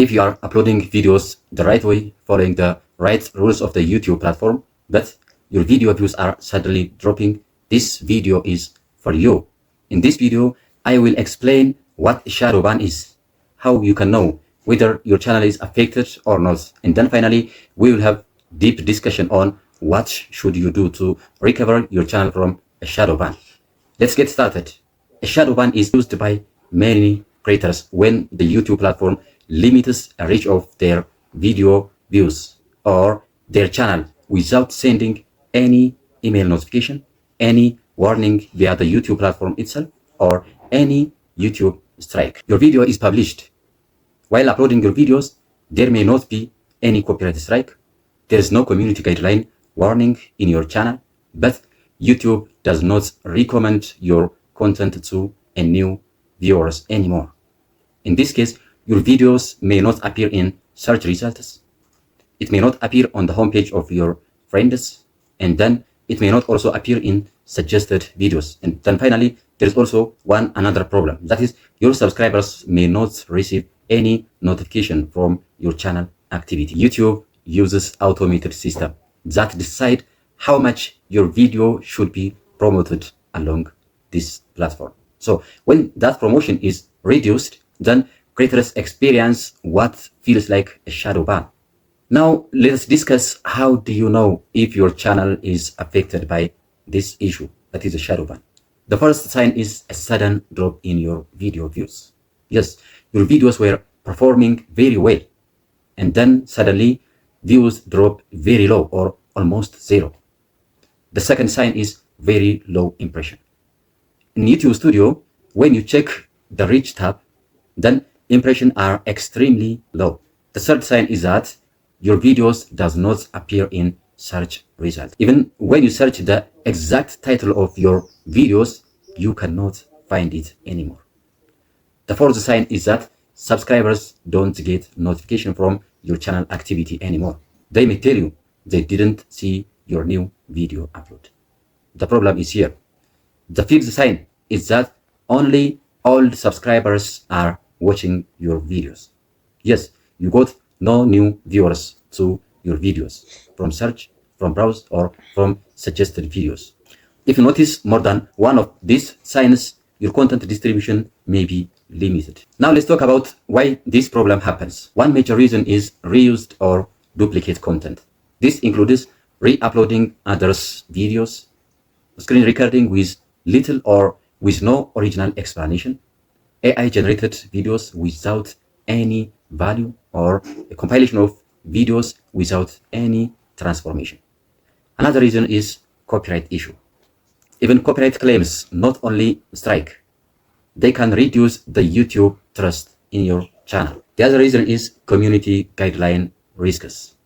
If you are uploading videos the right way, following the right rules of the YouTube platform, but your video views are suddenly dropping, this video is for you. In this video, I will explain what shadow ban is, how you can know whether your channel is affected or not, and then finally we will have deep discussion on what should you do to recover your channel from a shadow ban. Let's get started. A shadow ban is used by many creators when the YouTube platform limits a reach of their video views or their channel without sending any email notification, any warning via the YouTube platform itself, or any YouTube strike. Your video is published. While uploading your videos, there may not be any copyright strike. There is no community guideline warning in your channel, but YouTube does not recommend your content to a new viewers anymore. In this case, your videos may not appear in search results. It may not appear on the homepage of your friends, and then it may not also appear in suggested videos. And then finally, there is also another problem. That is, your subscribers may not receive any notification from your channel activity. YouTube uses automated system that decide how much your video should be promoted along this platform. So when that promotion is reduced, then creators experience what feels like a shadow ban. Now let's discuss how do you know if your channel is affected by this issue, that is a shadow ban. The first sign is a sudden drop in your video views. Yes, your videos were performing very well, and then suddenly views drop very low or almost zero. The second sign is very low impression. In YouTube Studio, when you check the reach tab, then impressions are extremely low. The third sign is that your videos does not appear in search results. Even when you search the exact title of your videos, you cannot find it anymore. The fourth sign is that subscribers don't get notification from your channel activity anymore. They may tell you they didn't see your new video upload. The problem is here. The fifth sign is that only old subscribers are watching your videos. Yes, you got no new viewers to your videos from search, from browse, or from suggested videos. If you notice more than one of these signs, your content distribution may be limited. Now let's talk about why this problem happens. One major reason is reused or duplicate content. This includes re-uploading others' videos, screen recording with little or with no original explanation, AI-generated videos without any value, or a compilation of videos without any transformation. Another reason is copyright issue. Even copyright claims not only strike, they can reduce the YouTube trust in your channel. The other reason is community guideline risks.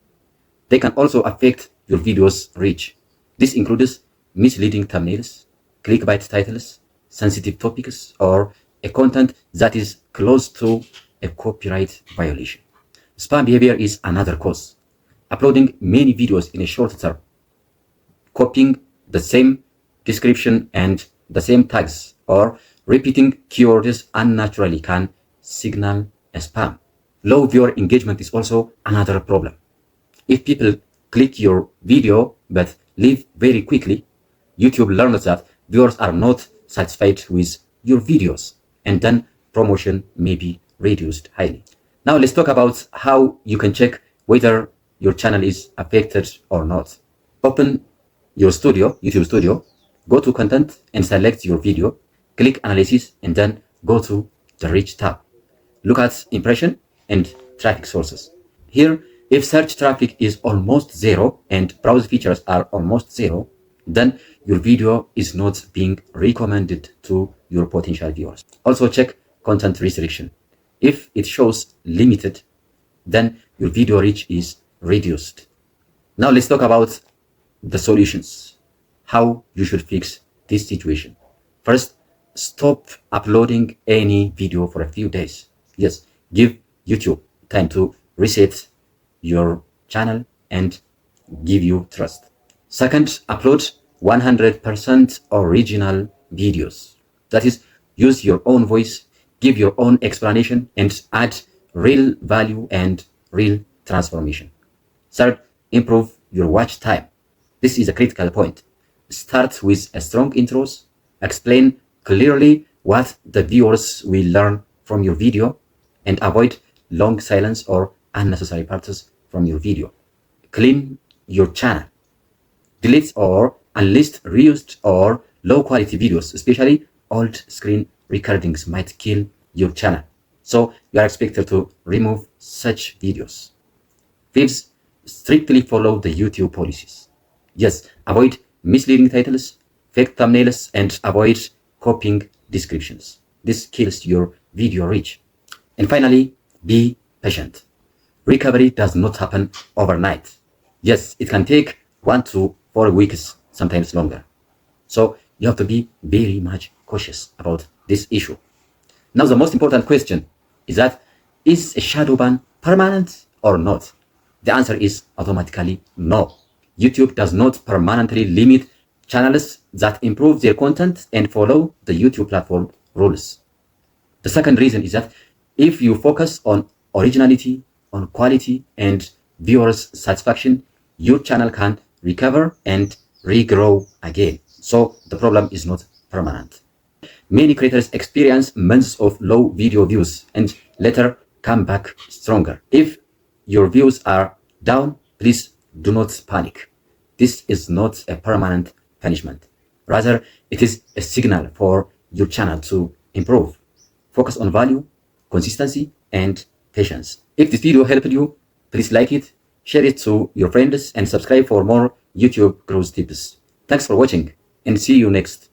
They can also affect your video's reach. This includes misleading thumbnails, clickbait titles, sensitive topics, or a content that is close to a copyright violation. Spam behavior is another cause. Uploading many videos in a short term, copying the same description and the same tags, or repeating keywords unnaturally can signal a spam. Low viewer engagement is also another problem. If people click your video but leave very quickly, YouTube learns that viewers are not satisfied with your videos, and then promotion may be reduced highly. Now let's talk about how you can check whether your channel is affected or not. Open your studio, YouTube Studio, go to content and select your video, click analysis, and then go to the reach tab. Look at impression and traffic sources. Here, if search traffic is almost zero and browse features are almost zero, then your video is not being recommended to your potential viewers. Also check content restriction. If it shows limited, then your video reach is reduced. Now let's talk about the solutions, how you should fix this situation. First, stop uploading any video for a few days. Yes, give YouTube time to reset your channel and give you trust. Second, upload 100% original videos. That is, use your own voice, give your own explanation, and add real value and real transformation. Third, improve your watch time. This is a critical point. Start with a strong intros, explain clearly what the viewers will learn from your video, and avoid long silence or unnecessary parts from your video. Clean your channel. Delete or unlist reused or low quality videos, especially old screen recordings might kill your channel. So you are expected to remove such videos. Fifth, strictly follow the YouTube policies. Yes, avoid misleading titles, fake thumbnails, and avoid copying descriptions. This kills your video reach. And finally, be patient. Recovery does not happen overnight. Yes, it can take 1 to 4 weeks, sometimes longer. So you have to be very much cautious about this issue. Now, the most important question is that, is a shadow ban permanent or not? The answer is automatically no. YouTube does not permanently limit channels that improve their content and follow the YouTube platform rules. The second reason is that if you focus on originality, on quality, and viewers' satisfaction, your channel can recover and regrow again. So the problem is not permanent. Many creators experience months of low video views and later come back stronger. If your views are down, please do not panic. This is not a permanent punishment. Rather, it is a signal for your channel to improve. Focus on value, consistency, and patience. If this video helped you, please like it, share it to your friends, and subscribe for more YouTube growth tips. Thanks for watching, and see you next